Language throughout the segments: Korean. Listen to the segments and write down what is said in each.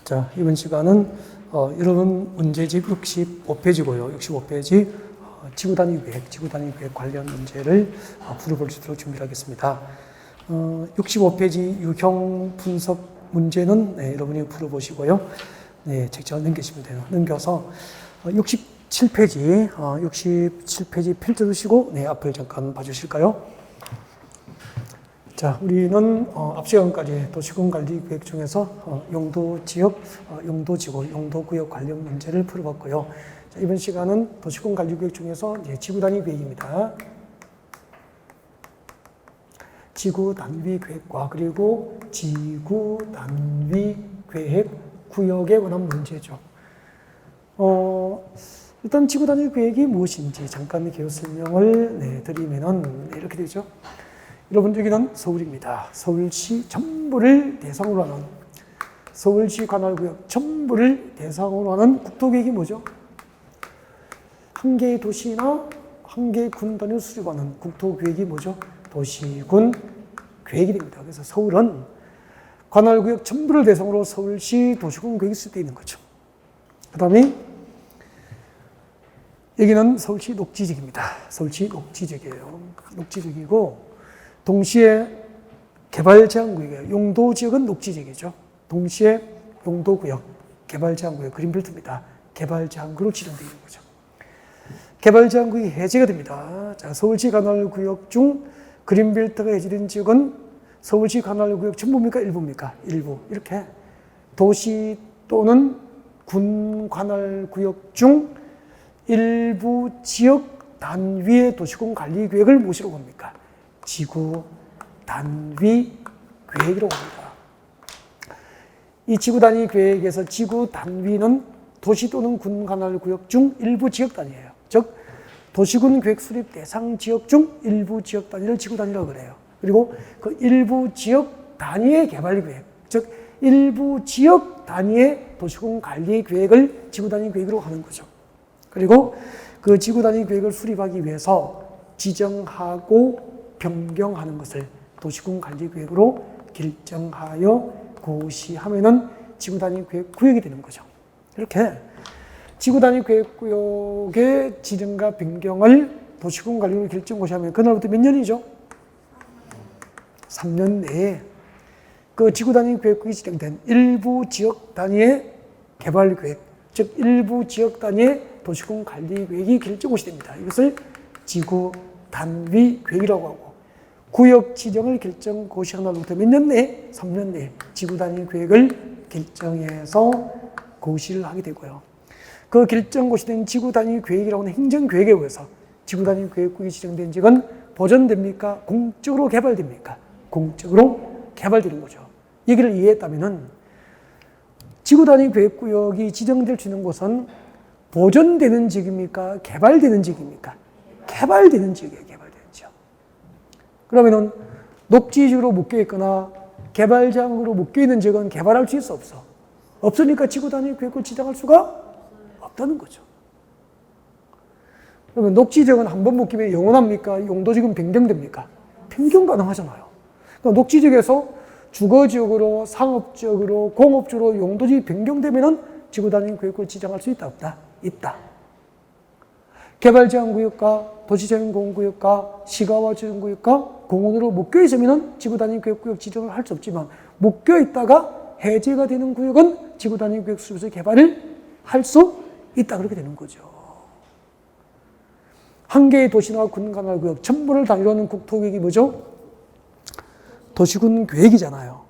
자, 이번 시간은 여러분 문제집 65페이지고요. 65페이지 지구단위 계획 관련 문제를 풀어볼 수 있도록 준비를 하겠습니다. 65페이지 유형 분석 문제는 여러분이 풀어보시고요. 네, 책자를 넘기시면 돼요. 넘겨서 67페이지, 67페이지 펼쳐주시고 앞을 잠깐 봐주실까요? 자, 우리는 앞 시간까지 도시군관리계획 중에서 용도지역, 용도지구, 용도구역 관련 문제를 풀어봤고요. 자, 이번 시간은 도시군관리계획 중에서 지구단위 계획입니다. 지구단위 계획과 그리고 지구단위 계획 구역에 관한 문제죠. 일단 지구단위 계획이 무엇인지 잠깐 개요 설명을 드리면은 이렇게 되죠. 여러분, 여기는 서울입니다. 서울시 전부를 대상으로 하는, 서울시 관할구역 전부를 대상으로 하는 국토계획이 뭐죠? 한 개의 도시나 한 개의 군 단위를 수립하는 국토계획이 뭐죠? 도시군 계획이 됩니다. 그래서 서울은 관할구역 전부를 대상으로 서울시 도시군 계획이 수립되어 있는 거죠. 그 다음에 여기는 서울시 녹지지역입니다. 서울시 녹지지역이에요. 녹지지역이고 동시에 개발제한구역이에요. 용도지역은 녹지지역이죠. 동시에 용도구역, 개발제한구역, 그린벨트입니다. 개발제한구로 지정되어 있는 거죠. 개발제한구역이 해제가 됩니다. 자, 서울시 관할구역 중 그린벨트가 해제된 지역은 서울시 관할구역 전부입니까? 일부입니까? 일부. 이렇게 도시 또는 군 관할구역 중 일부 지역 단위의 도시군 관리 계획을 무엇이라고 합니까? 지구 단위 계획이라고 합니다. 이 지구 단위 계획에서 지구 단위는 도시 또는 군 관할 구역 중 일부 지역 단위예요. 즉 도시군 계획 수립 대상 지역 중 일부 지역 단위를 지구 단위라고 그래요. 그리고 그 일부 지역 단위의 개발 계획, 즉 일부 지역 단위의 도시군 관리 계획을 지구 단위 계획으로 하는 거죠. 그리고 그 지구 단위 계획을 수립하기 위해서 지정하고 변경하는 것을 도시군 관리 계획으로 결정하여 고시하면은 지구 단위 계획 구역이 되는 거죠. 이렇게 지구 단위 계획 구역의 지정과 변경을 도시군 관리로 결정 고시하면 그날부터 몇 년이죠? 3년 내에 그 지구 단위 계획 구역이 지정된 일부 지역 단위의 개발 계획, 즉 일부 지역 단위의 도시군 관리 계획이 결정 고시됩니다. 이것을 지구 단위 계획이라고 하고 구역 지정을 결정 고시한 날부터 몇 년 내에? 3년 내에 지구 단위 계획을 결정해서 고시를 하게 되고요. 그 결정 고시된 지구 단위 계획이라고 하는 행정계획에 의해서 지구 단위 계획구역이 지정된 지역은 보존됩니까? 공적으로 개발됩니까? 공적으로 개발되는 거죠. 얘기를 이해했다면은 지구 단위 계획구역이 지정될 수 있는 곳은 보존되는 지역입니까? 개발되는 지역입니까? 개발되는 지역이에요. 그러면은 녹지지구로 묶여 있거나 개발장으로 묶여 있는 지역은 개발할 수 있어 없어? 없으니까 지구 단위 계획을 지정할 수가 없다는 거죠. 그러면 녹지지역은 한 번 묶이면 영원합니까? 용도지역은 변경됩니까? 변경 가능하잖아요. 그러니까 녹지지역에서 주거지역으로, 상업지역으로, 공업지역으로 용도지역이 변경되면은 지구 단위 계획을 지정할 수 있다 없다? 있다. 개발제한구역과 도시재생공원구역과 시가화재생구역과 공원으로 묶여있으면 지구단위 계획구역 지정을 할 수 없지만 묶여있다가 해제가 되는 구역은 지구단위 계획 수립에서 개발을 할 수 있다. 그렇게 되는 거죠. 한 개의 도시나 군관할구역 전부를 단위로 하는 국토계획이 뭐죠? 도시군 계획이잖아요.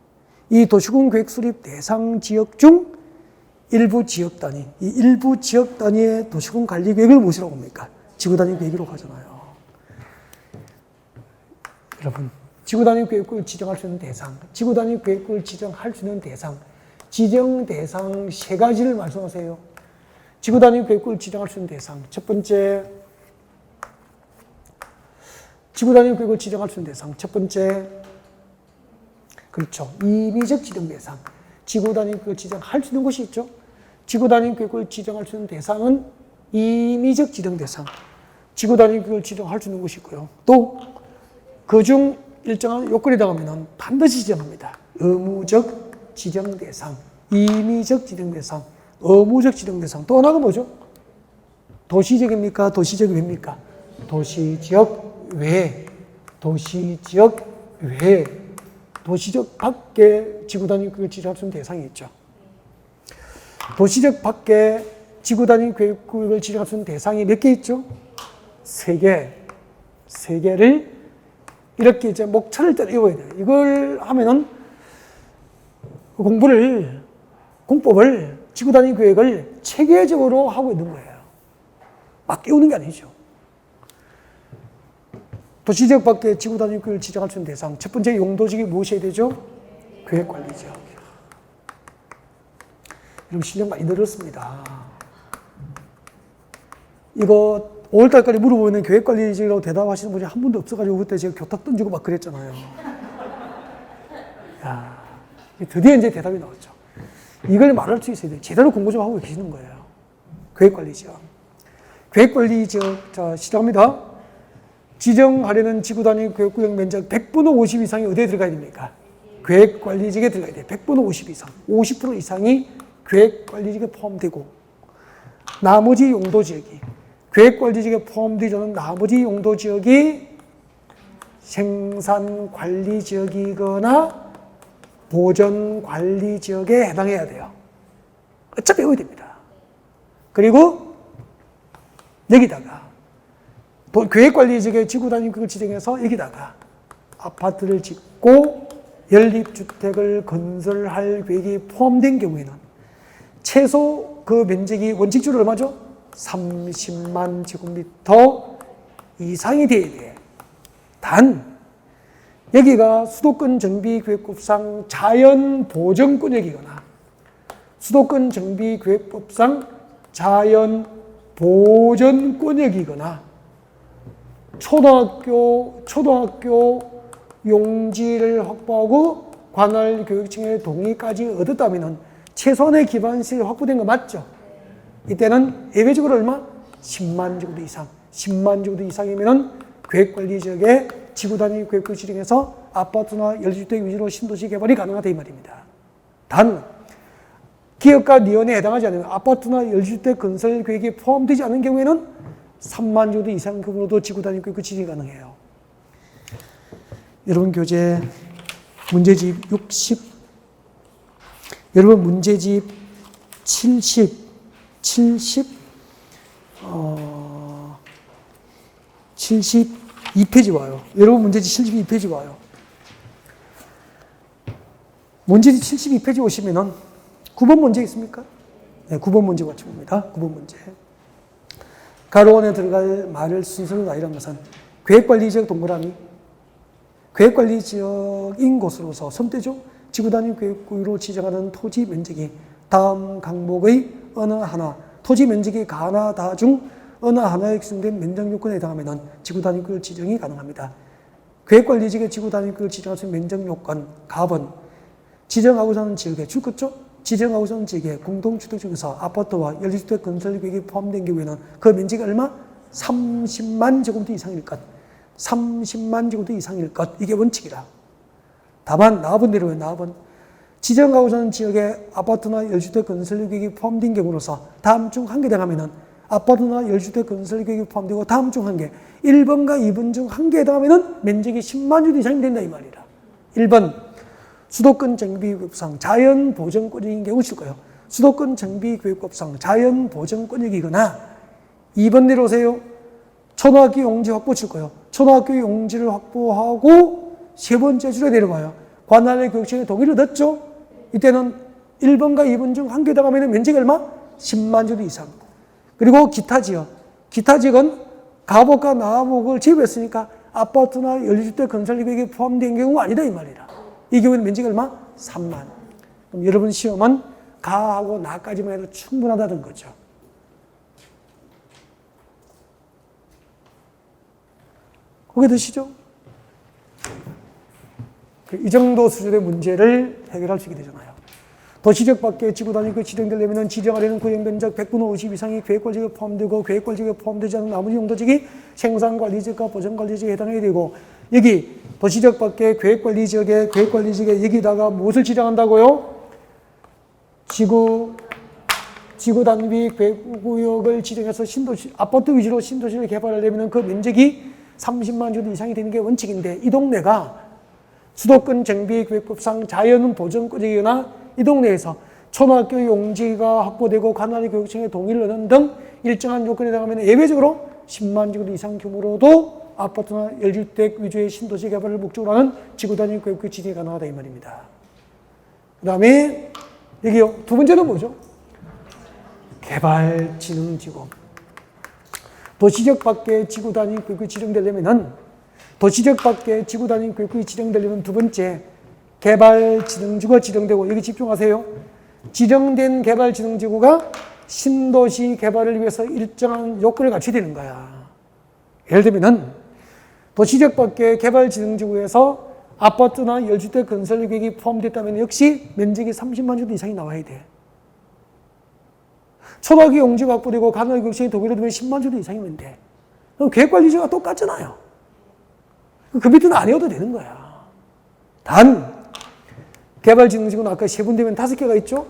이 도시군 계획 수립 대상 지역 중 일부 지역 단위, 이 일부 지역 단위의 도시군 관리 계획을 무엇이라고 합니까? 지구 단위 계획이라고 하잖아요. 여러분, 지구 단위 계획을 지정할 수 있는 대상, 지구 단위 계획을 지정할 수 있는 대상, 지정 대상 세 가지를 말씀하세요. 지구 단위 계획을 지정할 수 있는 대상. 첫 번째, 지구 단위 계획을 지정할 수 있는 대상. 첫 번째, 그렇죠. 임의적 지정 대상. 지구 단위 계획을 지정할 수 있는 곳이 있죠. 지구 단위 계획을 지정할 수 있는 대상은 임의적 지정 대상. 지구 단위 계획을 지정할 수 있는 곳이 있고요. 또 그중 일정한 요건이 나가면 반드시 지정합니다. 의무적 지정 대상. 임의적 지정 대상, 의무적 지정 대상. 또 하나가 뭐죠? 도시지역입니까? 도시지역이 왜입니까? 도시지역 외, 도시지역 외, 도시지역 밖에 지구단위 교육을 지정할 수 있는 대상이 있죠. 도시지역 밖에 지구단위 교육을 지정할 수 있는 대상이 몇 개 있죠? 3개. 3개를 이렇게 이제 목차를 떼어야 돼요. 이걸 하면은 공법을 지구단위 계획을 체계적으로 하고 있는 거예요. 막 깨우는 게 아니죠. 도시지역 밖에 지구단위 계획을 지정할 수 있는 대상. 첫 번째 용도지역이 무엇이어야 되죠? 계획관리지역. 여러분 실력 많이 늘었습니다. 이거 5월달까지 물어보면 계획관리지역이라고 대답하시는 분이 한 분도 없어가지고 그때 제가 교탁 던지고 막 그랬잖아요. 야, 드디어 이제 대답이 나왔죠. 이걸 말할 수 있어야 돼요. 제대로 공부 좀 하고 계시는 거예요. 계획관리지역. 계획관리지역, 자, 시작합니다. 지정하려는 지구단위 계획구역 면적 100분의 50 이상이 어디에 들어가야 됩니까? 계획관리지역에 들어가야 돼요. 100분의 50 이상. 50% 이상이 계획관리지역에 포함되고, 나머지 용도지역이, 계획관리지역에 포함되지 않은 나머지 용도지역이 생산관리지역이거나 보전관리지역에 해당해야 돼요. 어차피 외워야 됩니다. 그리고 여기다가 계획관리지역의 지구단위 그걸 지정해서 여기다가 아파트를 짓고 연립주택을 건설할 계획이 포함된 경우에는 최소 그 면적이 원칙적으로 얼마죠? 30만 제곱미터 이상이 돼야 돼. 단 여기가 수도권 정비계획법상 자연보전권역이거나 수도권 정비계획법상 자연보전권역이거나 초등학교 용지를 확보하고 관할 교육청의 동의까지 얻었다면 최소한의 기반시설이 확보된 거 맞죠? 이때는 예외적으로 얼마? 10만 제곱미터 이상. 10만 제곱미터 이상이면 계획관리지역에 지구단위 계획을 지정해서 아파트나 연립주택 위주로 신도시 개발이 가능하다 이 말입니다. 단 기업과 니언에 해당하지 않으면 아파트나 연립주택 건설 계획이 포함되지 않은 경우에는 3만 제곱미터 이상 규모로도 지구단위 계획을 지정이 가능해요. 여러분 교재 문제집 60, 여러분 문제집 72페이지 와요. 여러분 문제집 72페이지 와요. 문제집 72페이지 오시면은 9번 문제 있습니까? 네, 9번 문제 맞춰봅니다. 9번 문제. 가로원에 들어갈 말을 순서로 나열한 것은 계획관리지역 동그라미, 계획관리지역인 곳으로서 선택적 지구단위 계획구역으로 지정하는 토지 면적이 다음 항목의 어느 하나, 토지 면적이 가나 다 중 어느 하나에 규정된 면적 요건에 해당하면 지구단위 구역 지정이 가능합니다. 계획관리지역의 지구단위 구역을 지정할 수 있는 면적 요건, 갑은 지정하고자 하는 지역에 줄것죠? 지정하고자 하는 지역에 공동주택 중에서 아파트와 연립주택 건설 계획이 포함된 경우에는 그 면적이 얼마? 30만 제곱미터 이상일 것. 30만 제곱미터 이상일 것. 이게 원칙이다. 다만 나압은 내려와요. 나압은 지정하고자 하는 지역에 아파트나 연립주택 건설 계획이 포함된 경우로서 다음 중 한 개 해당하면 아파트나 연립주택 건설 계획이 포함되고 다음 중 한 개, 1번과 2번 중 한 개에 해당하면 면적이 10만 제곱미터 이상이 된다 이 말이다. 1번 수도권 정비계획법상 자연보전권역인 경우 칠 거예요. 수도권 정비계획법상 자연보전권역이거나 2번 내려오세요. 초등학교 용지 확보 칠 거예요. 초등학교 용지를 확보하고 세 번째 줄에 내려가요. 관할의 교육청의 동의를 얻었죠. 이때는 1번과 2번 중 한 개 해당하면 면적이 얼마? 10만 제곱미터 이상. 그리고 기타 지역. 기타 지역은 가복과 나복을 제외했으니까 아파트나 연립주택 건설 계획에 포함된 경우가 아니다 이 말이다. 이 경우에는 면적이 얼마? 3만. 그럼 여러분 시험은 가하고 나까지만 해도 충분하다는 거죠. 그게 드시죠? 이 정도 수준의 문제를 해결할 수 있게 되잖아요. 도시지역 밖에 지구단위 그 지정되려면 지정하려는 구역 면적 100분의 50 이상이 계획관리지역에 포함되고 계획관리지역에 포함되지 않은 나머지 용도지역이 생산관리지역과 보전관리지역에 해당해야 되고 여기 도시지역 밖에 계획관리지역에 여기다가 무엇을 지정한다고요? 지구 단위 구역을 지정해서 신도시, 아파트 위주로 신도시를 개발하려면 그 면적이 30만 제곱 이상이 되는 게 원칙인데 이 동네가 수도권 정비계획법상 자연 보전구역이거나 이 동네에서 초등학교 용지가 확보되고 관할 교육청의 동의를 얻는 등 일정한 요건에 해당하면 예외적으로 10만 제곱 이상 규모로도 아파트나 열주택 위주의 신도시 개발을 목적으로 하는 지구 단위 구역 지정이 가능하다 이 말입니다. 그 다음에 여기요. 두 번째는 뭐죠? 개발진흥지구. 도시적 밖에 지구 단위 구역이 지정되려면은 도시적 밖에 지구 단위 구역이 지정되려면 두 번째 개발진흥지구가 지정되고 여기 집중하세요. 지정된 개발진흥지구가 신도시 개발을 위해서 일정한 요건을 갖춰야 되는 거야. 예를 들면은 도시적 밖에 개발진흥지구에서 아파트나 열주택 건설 계획이 포함됐다면 역시 면적이 30만 제곱 이상이 나와야 돼. 초등학교 용지가 확보되고 관할 교육청이 동의를 두면 10만 제곱 이상이면 돼. 그럼 계획관리지가 똑같잖아요. 그 밑에는 안 해도 되는 거야. 단 개발진흥지구는 아까 세분되면 5개가 있죠?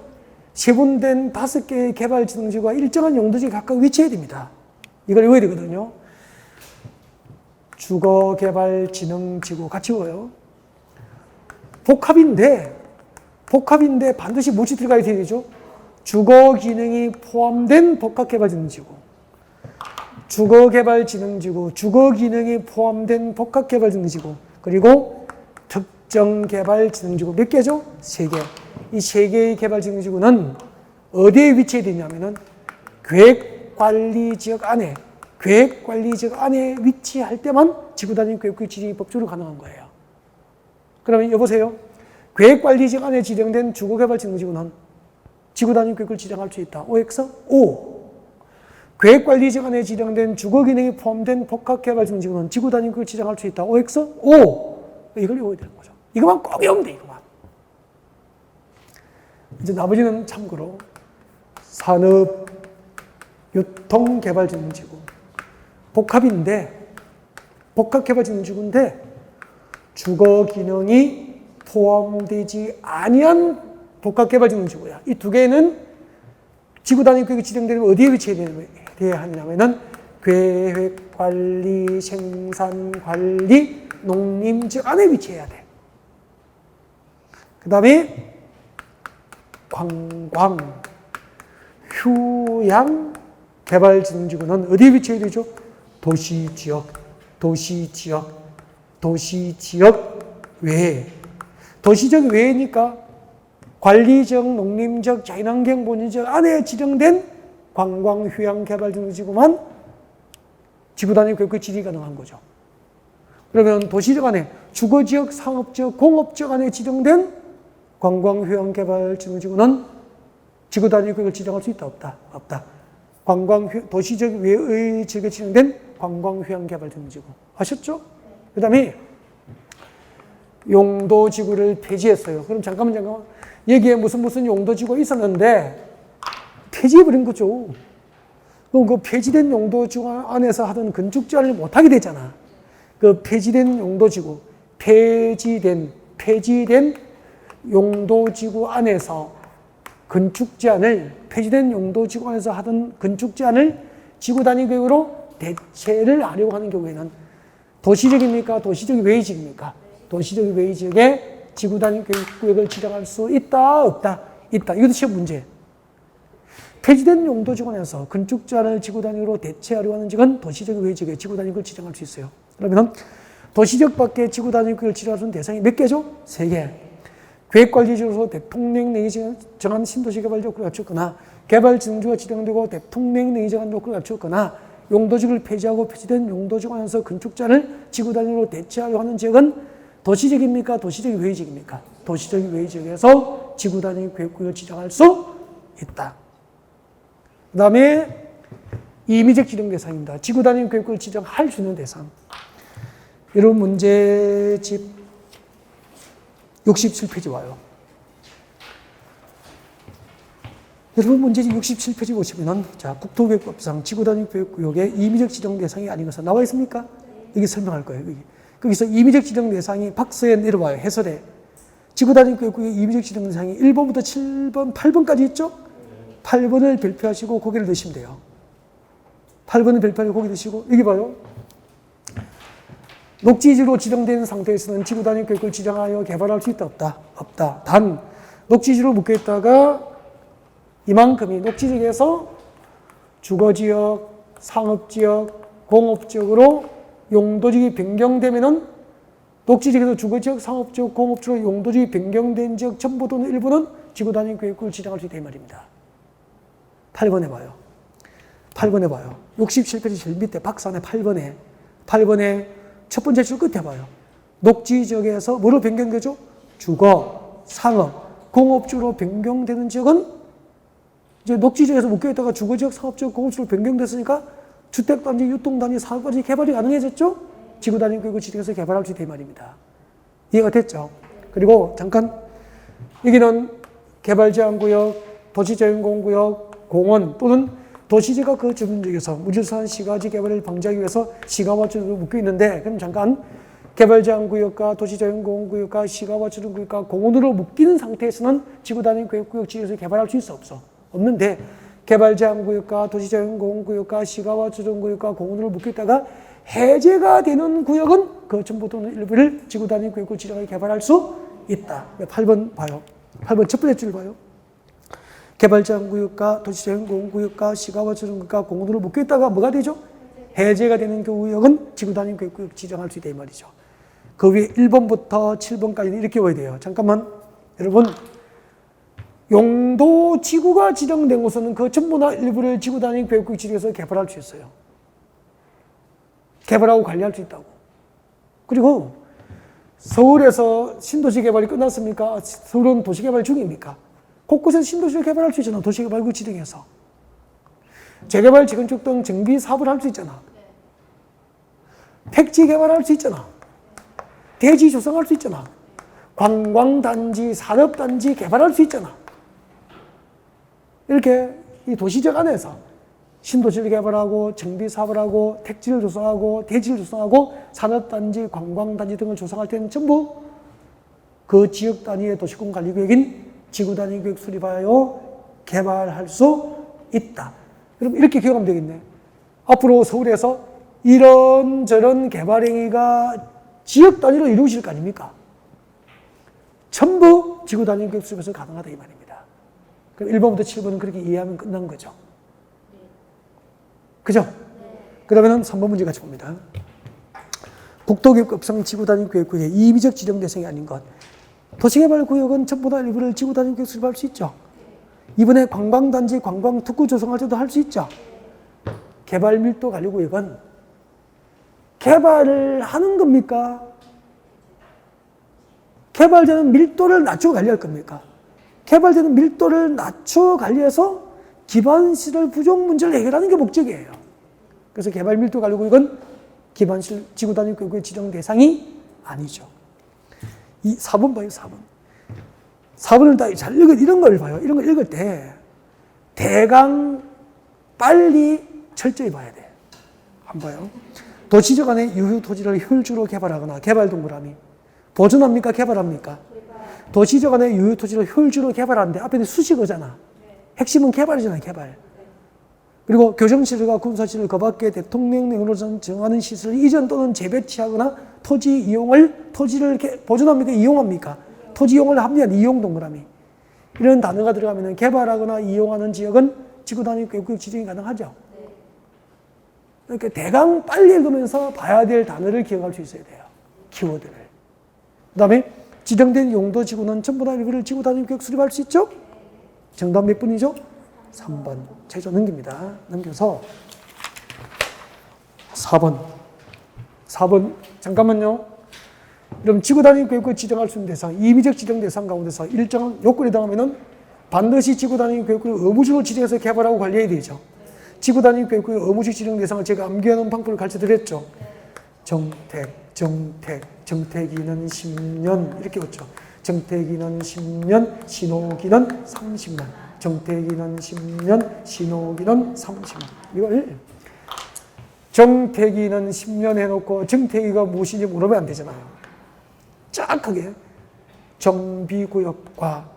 세분된 5개의 개발진흥지구가 일정한 용도지에 각각 위치해야 됩니다. 이걸 외워야 되거든요. 주거개발진흥지구 같이 외워요. 복합인데 반드시 무엇이 들어가야 되죠? 주거기능이 포함된 복합개발진흥지구. 주거개발진흥지구, 주거기능이 포함된 복합개발진흥지구, 그리고 특정개발진흥지구 몇 개죠? 3개. 이 3개의 개발진흥지구는 어디에 위치해 있냐면은 계획관리지역 안에 위치할 때만 지구단위 계획구역 지정이 법적으로 가능한 거예요. 그러면 여보세요. 계획관리지역 안에 지정된 주거개발진흥지구는 지구단위 계획을 지정할 수 있다. OX? O. 계획관리지역 안에 지정된 주거기능이 포함된 복합개발진흥지구는 지구단위 계획을 지정할 수 있다. OX? O. 이걸 외워야 되는 거죠. 이것만 꼭 외우면 돼, 이것만. 이제 나머지는 참고로 산업, 교통개발진흥지구. 복합개발진흥지구인데 주거기능이 포함되지 아니한 복합개발진흥지구야. 이 두 개는 지구단위 계획이 지정되면 어디에 위치해야 하냐면은 계획관리, 생산관리, 농림지역 안에 위치해야 돼. 그 다음에 관광, 휴양, 개발진흥지구는 어디에 위치해야 되죠? 도시지역 외에. 도시적 외에니까 관리적, 농림적, 자연환경 보전지역 안에 지정된 관광, 휴양, 개발진흥지구만 지구단위 계획 지정이 가능한 거죠. 그러면 도시적 안에 주거지역, 상업지역, 공업지역 안에 지정된 관광, 휴양, 개발진흥지구는 지구단위 계획을 지정할 수 있다, 없다? 없다. 도시적 외의 지역에 지정된 관광, 휴양, 개발진흥지구. 아셨죠? 그 다음에 용도지구를 폐지했어요. 그럼 잠깐만. 여기에 무슨 용도지구가 있었는데 폐지해버린 거죠. 그럼 그 폐지된 용도지구 안에서 하던 건축제한을 못하게 되잖아. 그 폐지된 용도지구, 폐지된 용도지구 안에서 폐지된 용도지구 안에서 하던 건축제한을 지구단위 계획으로 대체를 하려고 하는 경우에는 도시적입니까? 도시적 외의지역입니까? 도시적 외의지역에 지구단위 계획을 지정할 수 있다, 없다? 있다. 이것도 시험 문제. 폐지된 용도지구 안에서 건축제한을 지구단위로 대체하려고 하는 지역은 도시적 외의지역에 지구단위 계획을 지정할 수 있어요. 그러면 도시적 밖에 지구단위 계획을 지정할 수 있는 대상이 몇 개죠? 3개. 계획관리지구로서 대통령령이 정한 신도시 개발 요건을 갖췄거나 개발진흥지구가 지정되고 대통령령이 정한 요건을 갖췄거나 용도지구를 폐지하고 폐지된 용도지구 안에서 건축제한을 지구단위로 대체하려고 하는 지역은 도시적입니까? 도시적 외의지역입니까? 도시적 외의지역에서 지구단위 계획구역을 지정할 수 있다. 그 다음에 임의적 지정 대상입니다. 지구단위 계획구역을 지정할 수 있는 대상. 여러분 문제집 67페이지 와요. 여러분 문제집 67페이지 보시면은 자 국토계획법상 지구단위 계획구역의 임의적 지정 대상이 아닌 것은 나와 있습니까? 여기 설명할 거예요. 여기. 거기서 임의적 지정 대상이 박스에 내려와요. 해설에. 지구단위교육구역 임의적 지정 대상이 1번부터 7번, 8번까지 있죠? 8번을 별표하시고 고개를 드시면 돼요. 8번을 별표하시고 고개 드시고, 여기 봐요. 녹지지로 지정된 상태에서는 지구단위교육을 지정하여 개발할 수 있다, 없다? 없다. 단, 녹지지로 묶여있다가 이만큼이 녹지지역에서 주거지역, 상업지역, 공업지역으로 용도지역이 변경되면은 녹지지역에서 주거지역, 상업지역, 공업지역으로 용도지역이 변경된 지역 전부 또는 일부는 지구단위교육을 지정할 수 있다 이 말입니다. 8번에 봐요. 8번에 봐요. 67페이지 제일 밑에 박스 안에 8번에 첫 번째 줄 끝에 봐요. 녹지지역에서 뭐로 변경되죠? 주거, 상업, 공업지로 변경되는 지역은 이제 녹지지역에서 묶여있다가 주거지역, 상업지역, 공업지로 변경됐으니까 주택단지, 유통단지, 사업단지 개발이 가능해졌죠? 지구단위교육을 지정해서 개발할 수 있다 이 말입니다. 이해가 됐죠? 그리고 잠깐 여기는 개발제한구역, 도시자연공원구역, 공원 또는 도시지가 그 주변 지역에서 무질서한 시가지 개발을 방지하기 위해서 시가와주로 묶여 있는데, 그럼 잠깐 개발제한구역과 도시자연공원구역과 시가와주구역과 공원으로 묶이는 상태에서는 지구단위교육구역 지역에서 개발할 수 있어 없어? 없는데 개발제한구역과 도시자연공원구역과 시가와주구역과 공원으로 묶여 있다가 해제가 되는 구역은 그 전부 또는 일부를 지구단위교육을 지정하여 개발할 수 있다. 8번 봐요. 8번 첫 번째 줄 봐요. 개발제한구역과 도시자연공원구역과 시가와주구역과 공원으로 묶여있다가 뭐가 되죠? 해제가 되는 구역은 지구단위교육구역 지정할 수 있다 이 말이죠. 그 위에 1번부터 7번까지는 이렇게 와야 돼요. 잠깐만 여러분, 용도지구가 지정된 곳은 그 전부나 일부를 지구단위교육구역 지정해서 개발할 수 있어요. 개발하고 관리할 수 있다고. 그리고 서울에서 신도시 개발이 끝났습니까? 서울은 도시개발 중입니까? 곳곳에서 신도시를 개발할 수 있잖아. 도시개발구 지정해서. 재개발, 재건축 등 정비 사업을 할 수 있잖아. 택지 개발할 수 있잖아. 대지 조성할 수 있잖아. 관광단지, 산업단지 개발할 수 있잖아. 이렇게 이 도시적 안에서 신도시를 개발하고 정비 사업을 하고 택지를 조성하고 대지를 조성하고 산업단지, 관광단지 등을 조성할 때는 전부 그 지역 단위의 도시공 관리구역인 지구단위교육 수립하여 개발할 수 있다. 여러분 이렇게 기억하면 되겠네. 앞으로 서울에서 이런저런 개발 행위가 지역 단위로 이루어질 거 아닙니까? 전부 지구단위교육 수립에서 가능하다 이 말입니다. 그럼 1번부터 7번은 그렇게 이해하면 끝난 거죠. 그죠? 그러면 3번 문제 같이 봅니다. 국토교육급성 지구단위교육구역의 임의적 지정 대상이 아닌 것. 도시개발구역은 전부 다 일부를 지구단위교육 수립할 수 있죠. 이번에 관광단지, 관광특구 조성할 때도 할 수 있죠. 개발밀도관리구역은 개발을 하는 겁니까? 개발되는 밀도를 낮춰 관리할 겁니까? 개발되는 밀도를 낮춰 관리해서 기반시설 부족 문제를 해결하는 게 목적이에요. 그래서 개발밀도관리구역은 기반시설 지구단위교육의 지정 대상이 아니죠. 이 4번 봐요, 4번. 4번을 다 잘 읽어, 이런 걸 봐요. 이런 걸 읽을 때 대강 빨리 철저히 봐야 돼. 한번 봐요. 도시적 안에 유휴 토지를 효율적으로 개발하거나 개발 동그라미. 보존합니까? 개발합니까? 도시적 안에 유휴 토지를 효율적으로 개발하는데 앞에는 수식어잖아. 핵심은 개발이잖아요, 개발. 그리고 교정시설과 군사시설 그 밖에 대통령령으로 정하는 시설 이전 또는 재배치하거나 토지를 이렇게 보존합니까? 이용합니까? 토지 이용을 합리한 이용 동그라미. 이런 단어가 들어가면 개발하거나 이용하는 지역은 지구단위교육구역 지정이 가능하죠. 이렇게 대강 빨리 읽으면서 봐야 될 단어를 기억할 수 있어야 돼요. 키워드를. 그 다음에 지정된 용도 지구는 전부 다 일부를 지구단위교육 수립할 수 있죠? 정답 몇 번이죠? 3번. 최저 넘깁니다. 넘겨서 4번. 잠깐만요. 그럼 지구단위교육을 지정할 수 있는 대상, 임의적 지정 대상 가운데서 일정한 요건에 해당하면은 반드시 지구단위교육을 의무적으로 지정해서 개발하고 관리해야 되죠. 지구단위교육의 의무적 지정 대상을 제가 암기하는 방법을 가르쳐 드렸죠. 정택이는 10년 이렇게 했죠. 정택이는 10년, 신호기는 30년. 정택이는 10년, 신호기는 30년. 이걸 정택이는 10년 해놓고 정택이가 무엇인지 물으면 안 되잖아요. 정확하게 정비구역과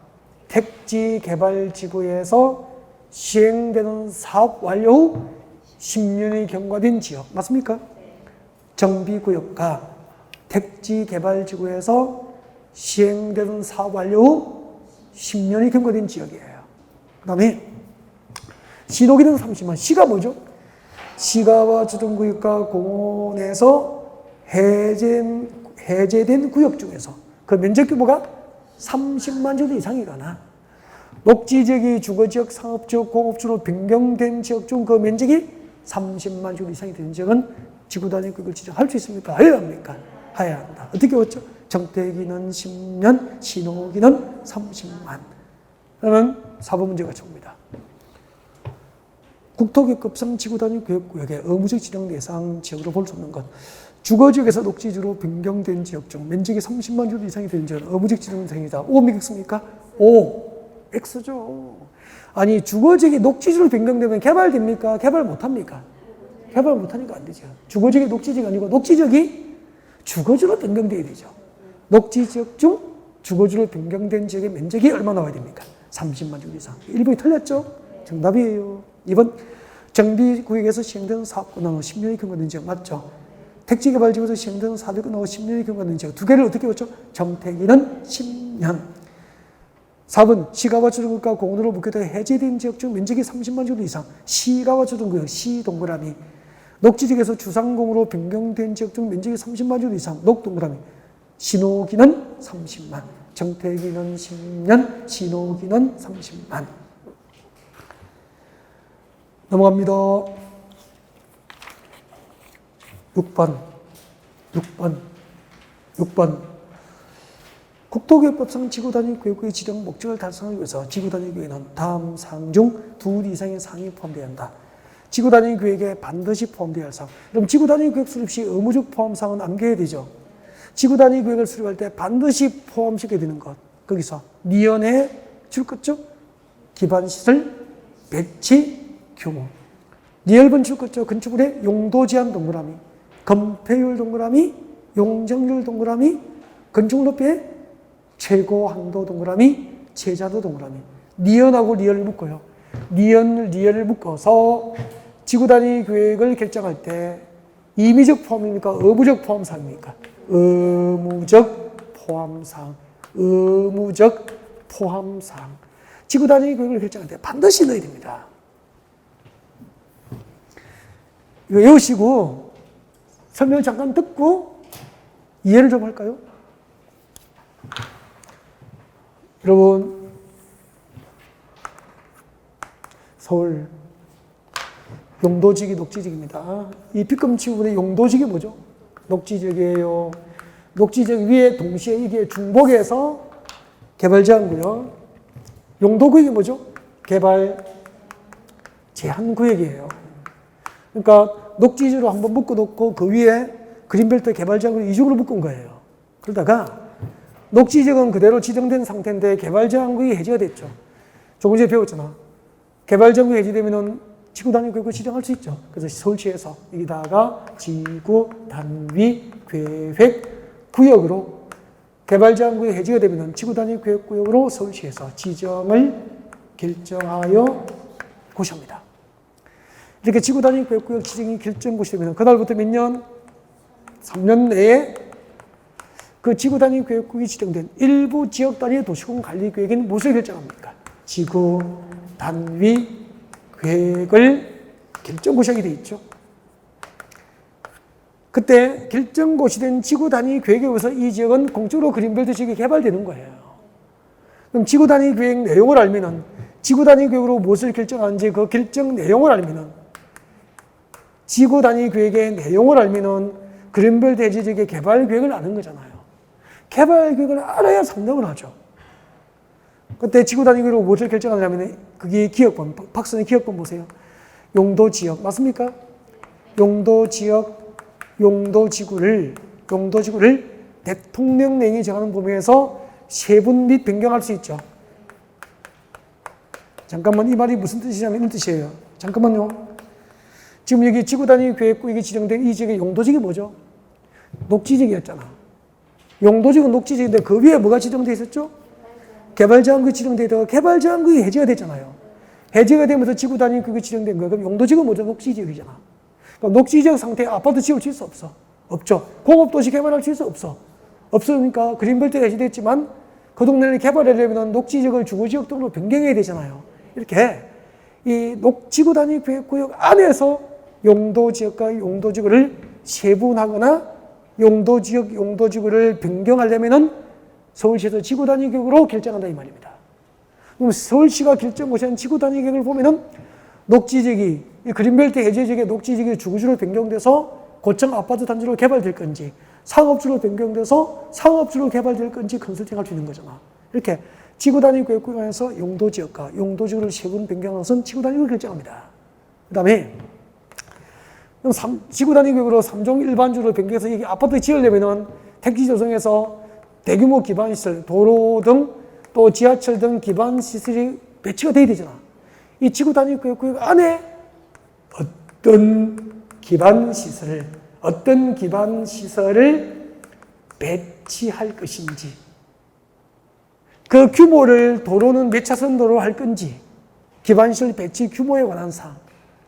택지개발지구에서 시행되는 사업 완료 후 10년이 경과된 지역. 맞습니까? 정비구역과 택지개발지구에서 시행되는 사업 완료 후 10년이 경과된 지역이에요. 그 다음에 신호기능 30만. 시가 뭐죠? 시가와 주둔구역과 공원에서 해제된 구역 중에서 그 면적 규모가 30만 제곱 이상이거나 녹지지역이 주거지역, 상업지역, 공업지로 변경된 지역 중 그 면적이 30만 제곱 이상이 되는 지역은 지구단위 구역을 지정할 수 있습니까? 해야 합니까? 해야 한다. 어떻게 했죠? 정태기는 10년, 신호기는 30만. 그러면 4번 문제가 적습니다. 국토교급상 지구단위 구역구역의 의무적 지정 대상 지역으로 볼 수 없는 것. 주거지역에서 녹지지로 변경된 지역 중 면적이 30만 제곱 이상이 되는 지역은 의무적 지정 대상이다. O입니까? X입니까? O. X죠. 아니 주거지역이 녹지지로 변경되면 개발됩니까? 개발 못합니까? 개발 못하니까 안 되죠. 주거지역이 녹지지역이 아니고 녹지지역이 주거지로 변경돼야 되죠. 녹지지역 중 주거지로 변경된 지역의 면적이 얼마 나와야 됩니까? 30만 제곱 이상. 1번이 틀렸죠? 정답이에요. 2번 정비구역에서 시행되는 사업 끝나고 10년이 경과된 지역 맞죠? 택지개발지구에서 시행되는 사업이 끝나고 10년이 경과된 지역 두 개를 어떻게 봤죠? 정택기는 10년. 4번 시가와 주둔구역과 공원으로 묶여져 해제된 지역 중 면적이 30만 제곱 이상. 시가와 주둔구역, 시 동그라미. 녹지지역에서 주상공으로 변경된 지역 중 면적이 30만 제곱 이상. 녹 동그라미. 신호기는 30만. 정택기는 10년. 신호기는 30만. 넘어갑니다. 6번. 국토교육법상 지구단위 구역구의 지정 목적을 달성하기 위해서 지구단위 구역에는 다음 사항 중 둘 이상의 사항이 포함되어야 한다. 지구단위 구역에 반드시 포함되어야 할 사항. 그럼 지구단위 구역 수립 시 의무적 포함 사항은 암기해야 되죠. 지구단위 구역을 수립할 때 반드시 포함시켜야 되는 것. 거기서 미연에 줄 것죠? 기반시설, 배치, 규모. 리얼번 줄 것죠? 건축물의 용도 제한 동그라미, 건폐율 동그라미, 용적률 동그라미, 건축물 높이의 최고 한도 동그라미, 최자도 동그라미. 니언하고 리얼을 묶어요. 리얼을 묶어서 지구단위 계획을 결정할 때 임의적 포함입니까? 의무적 포함사항입니까? 의무적 포함사항. 의무적 포함사항. 지구단위 계획을 결정할 때 반드시 넣어야 됩니다. 이거 외우시고 설명을 잠깐 듣고 이해를 좀 할까요? 여러분, 서울 용도지역이 녹지지역입니다. 이 B급지구분의 용도지역이 뭐죠? 녹지지역이에요. 녹지지역 위에 동시에 이게 중복해서 개발제한구역. 용도구역이 뭐죠? 개발 제한구역이에요. 그러니까 녹지지로 한번 묶어놓고 그 위에 그린벨트 개발제한구역 이쪽으로 묶은 거예요. 그러다가 녹지지역은 그대로 지정된 상태인데 개발제한구역이 해제가 됐죠. 조금 전에 배웠잖아. 개발제한구역이 해제되면 지구단위 구역을 지정할 수 있죠. 그래서 서울시에서 여기다가 지구단위 계획 구역으로 개발제한구역이 해제가 되면 지구단위 계획구역으로 서울시에서 지정을 결정하여 고시합니다. 이렇게 지구단위 계획구역 지정이 결정 고시되면 그날부터 몇 년? 3년 내에 그 지구단위 계획구역이 지정된 일부 지역단위 도시공 관리 계획인 무엇을 결정합니까? 지구단위 계획을 결정 고시하게 되어 있죠. 그때 결정 고시된 지구단위 계획에 의해서 이 지역은 공적으로 그린벨트 지역이 개발되는 거예요. 그럼 지구단위 계획 내용을 알면은 지구단위 계획으로 무엇을 결정하는지 그 결정 내용을 알면은 지구단위 계획의 내용을 알면은 그린벨트 해제 지역의 개발 계획을 아는 거잖아요. 개발 계획을 알아야 상정을 하죠. 그때 지구단위 계획으로 무엇을 결정하냐면 그게 기역번, 박스는 기역번 보세요. 용도지역 맞습니까? 용도지구를 대통령령이 정하는 범위에서 세분 및 변경할 수 있죠. 잠깐만, 이 말이 무슨 뜻이냐면 이런 뜻이에요. 잠깐만요. 지금 여기 지구단위 계획구역이 지정된 이 지역의 용도지역이 뭐죠? 녹지지역이었잖아. 용도지구, 녹지지구인데 그 위에 뭐가 지정되어 있었죠? 개발제한구역이 지정되어 있다가 개발제한구역이 해제가 됐잖아요. 해제가 되면서 지구 단위 구역이 지정된 거예요. 그럼 용도지구는 뭐죠? 녹지지역이잖아. 그럼 녹지지역 상태에 아파트 지을 수 없어? 없죠. 공업도시 개발할 수 없어? 없으니까 그린벨트가 해제됐지만 그 동네를 개발하려면 녹지지역을 주거지역 등으로 변경해야 되잖아요. 이렇게 이 지구 단위 구역 안에서 용도지역과 용도지구를 세분하거나 용도지역, 용도지구를 변경하려면은 서울시에서 지구 단위 구역으로 결정한다 이 말입니다. 그럼 서울시가 결정고시한 지구 단위 구역을 보면은 녹지지역이 그린벨트 해제 지역의 녹지지역이 주거지로 변경돼서 고층 아파트 단지로 개발될 건지 상업지로 변경돼서 상업지로 개발될 건지 컨설팅할 수 있는 거잖아. 이렇게 지구 단위 구역 구간에서 용도지역과 용도지구를 세분 변경한 것은 지구 단위 구역을 결정합니다. 그 다음에 지구 단위 구역으로 3종 일반주로 변경해서 이게 아파트 지으려면은 택지 조성에서 대규모 기반시설, 도로 등 또 지하철 등 기반시설이 배치가 돼야 되잖아. 이 지구 단위 구역 안에 어떤 기반시설을 배치할 것인지, 그 규모를 도로는 몇 차선 도로 할 건지, 기반시설 배치 규모에 관한 사항.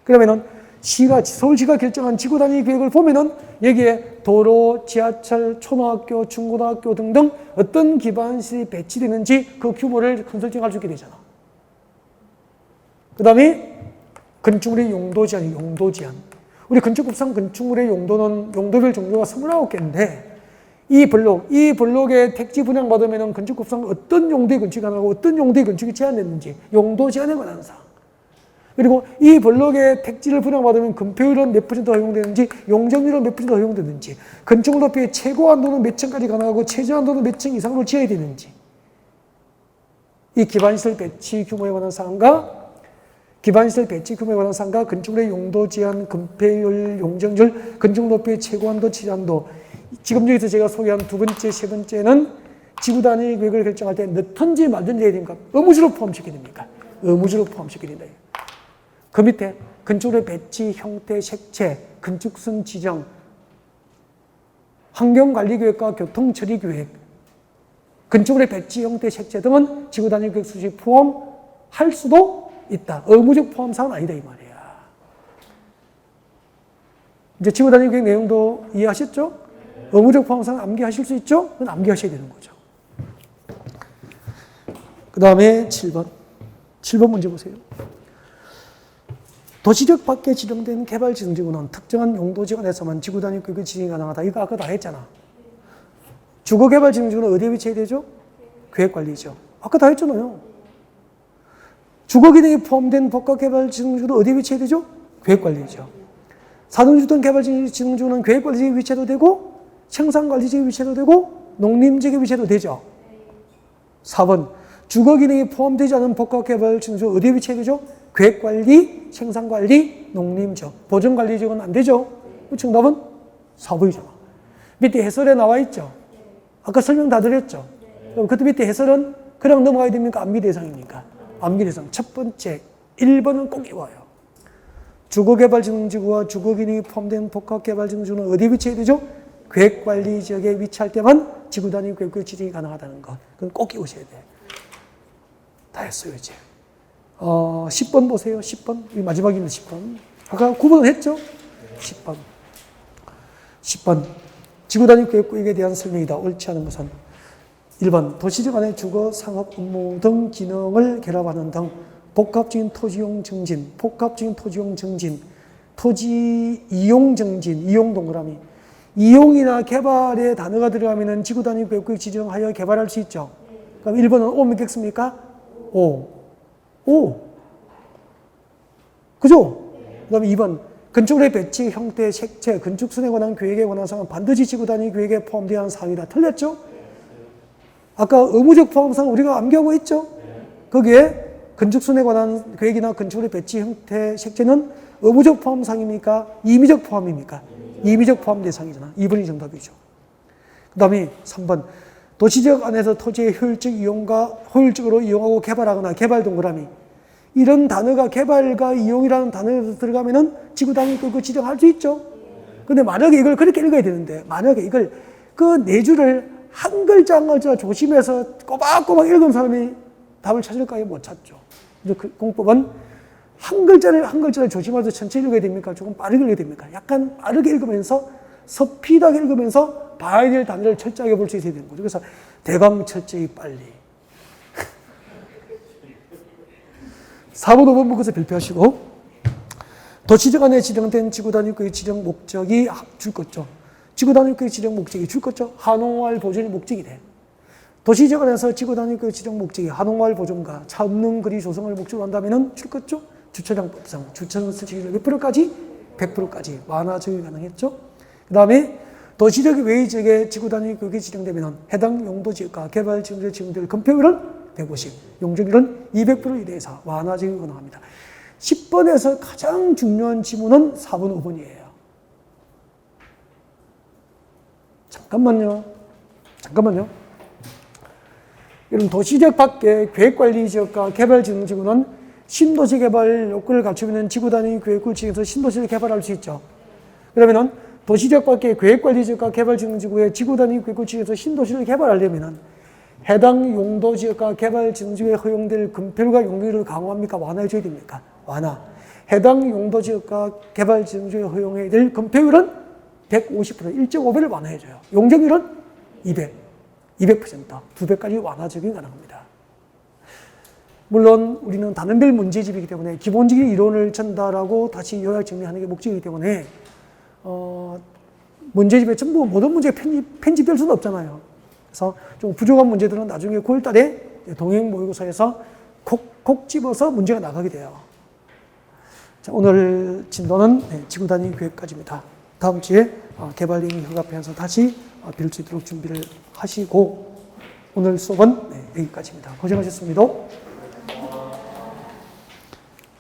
그러면은 서울시가 결정한 지구 단위 계획을 보면은 여기에 도로, 지하철, 초등학교, 중고등학교 등등 어떤 기반시설이 배치되는지 그 규모를 컨설팅할 수 있게 되잖아. 그 다음에 건축물의 용도 제한. 우리 건축법상 건축물의 용도는 용도별 종류가 29개인데 이 블록에 택지 분양받으면 건축법상 어떤 용도의 건축이 가능하고 어떤 용도의 건축이 제한됐는지 용도 제한에 관한 사항. 그리고 이 블록에 택지를 분양받으면 건폐율은 몇 %가 허용되는지, 용적률은 몇 %가 허용되는지, 건축물 높이의 최고 한도는 몇 층까지 가능하고 최저 한도는 몇 층 이상으로 지어야 되는지, 이 기반시설 배치 규모에 관한 사항과 건축물의 용도 제한, 건폐율, 용적률, 건축물 높이의 최고 한도, 최저 한도. 지금 여기서 제가 소개한 두 번째, 세 번째는 지구 단위 계획을 결정할 때 넣든지 말든지 해야 됩니까? 의무주로 포함시켜야 됩니까? 의무주로 포함시켜야 된다. 그 밑에 건축물의 배치, 형태, 색채, 건축선 지정, 환경관리계획과 교통처리계획, 건축물의 배치, 형태, 색채 등은 지구 단위 계획 수시 포함할 수도 있다. 의무적 포함사항은 아니다 이 말이야. 이제 지구 단위 계획 내용도 이해하셨죠? 의무적 포함사항 암기하실 수 있죠? 그건 암기하셔야 되는 거죠. 그 다음에 7번 문제 보세요. 도시적 밖에 지정된 개발지정지구는 특정한 용도지역 안에서만 지구 단위 구역의 지정이 가능하다. 이거 아까 다 했잖아. 주거개발지정지구는 어디에 위치해야 되죠? 계획관리죠. 아까 다 했잖아요. 주거 기능이 포함된 복합개발지정지구는 어디에 위치해야 되죠? 계획관리죠. 사동주 등 개발지정지구는 계획관리지역에 위치해도 되고 생산관리지역에 위치해도 되고 농림지역에 위치해도 되죠. 4번 주거 기능이 포함되지 않은 복합개발지정지구는 어디에 위치해야 되죠? 계획관리, 생산관리, 농림지역, 보전관리지역은 안 되죠. 정답은 4번이잖아. 밑에 해설에 나와 있죠. 아까 설명 다 드렸죠. 그럼 그때 밑에 해설은 그냥 넘어가야 됩니까? 암기 대상입니까? 암기 대상. 첫 번째 1번은 꼭 외워요. 주거개발지정지구와 주거기능이 포함된 복합개발지정지구는 어디에 위치해야 되죠? 계획관리지역에 위치할 때만 지구단위 계획구역 지정이 가능하다는 것. 그건 꼭 외우셔야 돼. 다 했어요 이제. 10번 보세요. 10번. 마지막입니다. 10번. 아까 9번은 했죠? 10번. 지구단위 계획구역에 대한 설명이다. 옳지 않은 것은 1번. 도시적 안에 주거, 상업, 업무 등 기능을 결합하는 등 복합적인 토지용 증진, 토지 이용 증진, 이용 동그라미. 이용이나 개발의 단어가 들어가면 지구단위 계획구역 지정하여 개발할 수 있죠. 그럼 1번은 O 믿겠습니까? O. 그죠? 그 다음에 2번. 건축물의 배치, 형태, 색채, 건축선에 관한 계획에 관한 사항은 반드시 지구단위 계획에 포함되어야 하는 사항이다. 틀렸죠? 아까 의무적 포함사항 우리가 암기하고 있죠? 거기에 건축선에 관한 계획이나 건축물의 배치, 형태, 색채는 의무적 포함사항입니까? 임의적 포함입니까? 임의적 포함 대상이잖아. 2번이 정답이죠. 그 다음에 3번. 도시지역 안에서 토지의 효율적으로 이용하고 개발하거나 개발 동그라미. 이런 단어가 개발과 이용이라는 단어가 들어가면은 지구단위 계획구역 지정할 수 있죠. 근데 만약에 이걸 그렇게 읽어야 되는데, 만약에 이걸 그 네 줄을 한 글자 한 글자 조심해서 꼬박꼬박 읽은 사람이 답을 찾을까요? 못 찾죠. 그래서 그 공법은 한 글자를 한 글자를 조심해서 천천히 읽어야 됩니까? 조금 빠르게 읽어야 됩니까? 약간 빠르게 읽으면서 서피하게 읽으면서 봐야 될 단어를 철저하게 볼 수 있어야 되는 거죠. 그래서 대강 철저히 빨리. 4번, 5번 묶어서 발표하시고, 도시적 안에 지정된 지구단위구의 지정 목적이 줄 거죠. 지구단위구의 지정 목적이 줄 거죠. 한홍마을 보존이 목적이 돼. 도시적 안에서 지구단위구의 지정 목적이 한홍마을 보존과 차 없는 거리 조성을 목적으로 한다면 줄 거죠. 주차장법상 주차장 설치율 몇 프로까지? 100%까지 완화 적용이 가능했죠. 그 다음에 도시적 외의 지역에 지구단위구역이 지정되면 해당 용도지역과 개발지역에 지정될 건폐율은 150, 용적률은 200% 이내에서 완화 적용이 가능합니다. 10번에서 가장 중요한 지문은 4번, 5번이에요. 잠깐만요. 여러분, 도시지역 밖에 계획관리지역과 개발지능지구는 신도시 개발 요건을 갖추면 있는 지구단위 계획을 지정해서 신도시를 개발할 수 있죠. 그러면은 도시지역 밖에 계획관리지역과 개발지능지구의 지구단위 계획을 지정해서 신도시를 개발하려면은 해당 용도지역과 개발지능지구에 허용될 건폐율과 용적률을 강화합니까? 완화해줘야 됩니까? 완화. 해당 용도지역과 개발지능지구에 허용해야 될 건폐율은 150%, 1.5배를 완화해줘요. 용적률은 200, 200%, 2배까지 완화 적용이 가능합니다. 물론 우리는 단원별 문제집이기 때문에 기본적인 이론을 전달하고 다시 요약 정리하는 게 목적이기 때문에 문제집에 전부 모든 문제가 편집될 수는 없잖아요. 그래서 좀 부족한 문제들은 나중에 9월 달에 동행 모의고사에서 콕 집어서 문제가 나가게 돼요. 자, 오늘 진도는 지구단위 계획까지입니다. 다음 주에 개발링 협업해서 다시 뵐 수 있도록 준비를 하시고 오늘 수업은 여기까지입니다. 고생하셨습니다.